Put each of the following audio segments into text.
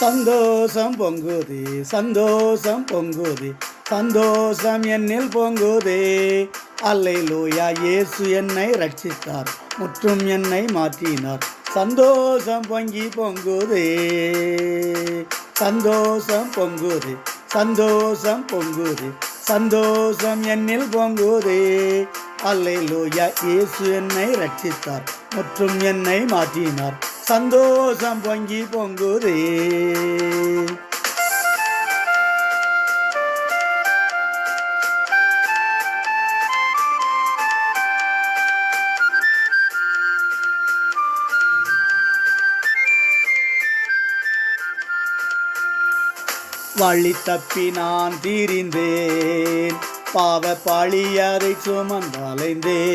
சந்தோஷம் பொங்குதே, சந்தோஷம் பொங்குதே, சந்தோஷம் என்னில் பொங்குதே. அல்லேலூயா, இயேசு என்னை ரட்சித்தார், முற்றும் என்னை மாற்றினார். சந்தோஷம் பொங்கி பொங்குதே, சந்தோஷம் பொங்குதே, சந்தோஷம் பொங்குதே, சந்தோஷம் என்னில் பொங்குதே. அல்லேலூயா, இயேசு என்னை ரட்சித்தார், முற்றும் என்னை மாற்றினார். சந்தோஷம் பொங்கி பொங்குதே. வழி தப்பி நான் தீரிந்தேன், பாவ பழியதை சுமந்தலைந்தேன்.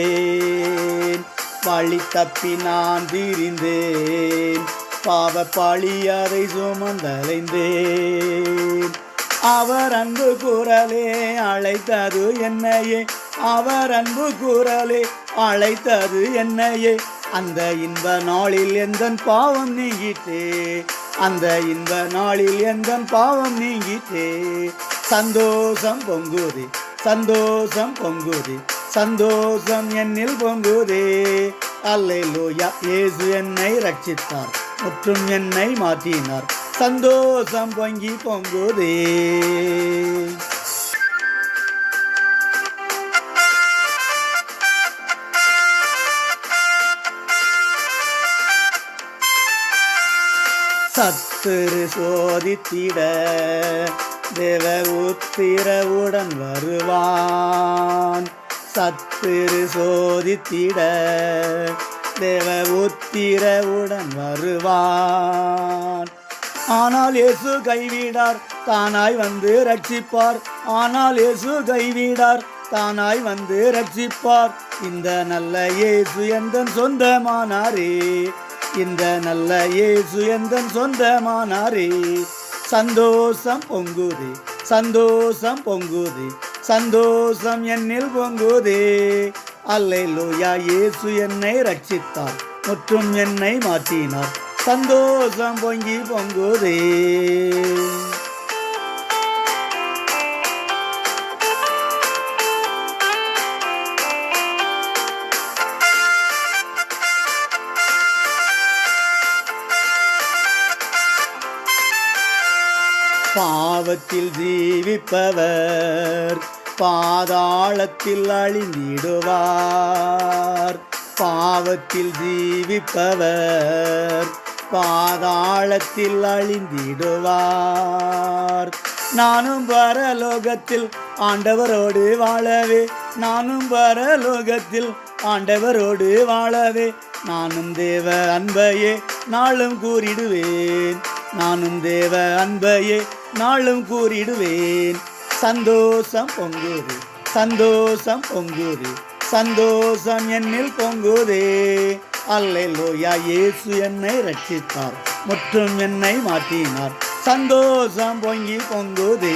வழி தப்பி நான் தீரிந்தேன், பாவ பழியதை சுமந்தலைந்தேன். அவர் அன்பு குரலே அழைத்தது என்னையே, அவர் அன்பு குரலே அழைத்தது என்னையே. அந்த இன்ப நாளில் எந்தன் பாவம் நீங்கிட்டே, அந்த இன்ப நாளில் எந்தன் பாவம் நீங்கிட்டே. சந்தோஷம் பொங்குதே, சந்தோஷம் பொங்குதே, சந்தோஷம் என்னில் பொங்குதே. அல்லேலூயா, இயேசு என்னை ரட்சித்தார், முற்றும் என்னை மாற்றினார். சந்தோஷம் பொங்கி பொங்குதே. சத்துரு சோதித்திட தேவ உத்திரவுடன் வருவான். சத்துரு சோதித்திட தேவ உத்திரவுடன் வருவான். ஆனால் இயேசு கைவிடார், தானாய் வந்து ரட்சிப்பார். ஆனால் இயேசு கைவிடார், தானாய் வந்து ரட்சிப்பார். இந்த நல்ல இயேசு எந்தன் சொந்தமானாரே, இந்த நல்ல இயேசு எந்தன் சொந்தமானாரே. சந்தோஷம் பொங்குதே, சந்தோஷம் பொங்குதே, சந்தோஷம் என்னில் பொங்குதே. அல்லேலூயா, இயேசு என்னை ரட்சித்தார், முற்றும் என்னை மாற்றினார். சந்தோஷம் பொங்கி பொங்குதே. பாவத்தில் ஜீவிப்பவர் பாதாளத்தில் அழிந்திடுவார். பாவத்தில் ஜீவிப்பவர் பாதாளத்தில் அழிந்திடுவார். நானும் பரலோகத்தில் ஆண்டவரோடு வாழவே, நானும் பரலோகத்தில் ஆண்டவரோடு வாழவே. நானும் தேவ அன்பையே நாளும் கூறிடுவேன், நானும் தேவ அன்பையே நாளும் கூறிடுவேன். சந்தோஷம் பொங்குதே, சந்தோஷம் பொங்குதே, சந்தோஷம் என்னில் பொங்குதே. அல்லேலூயா, இயேசு என்னை ரட்சித்தார், முற்றும் என்னை மாற்றினார். சந்தோஷம் பொங்கி பொங்குதே.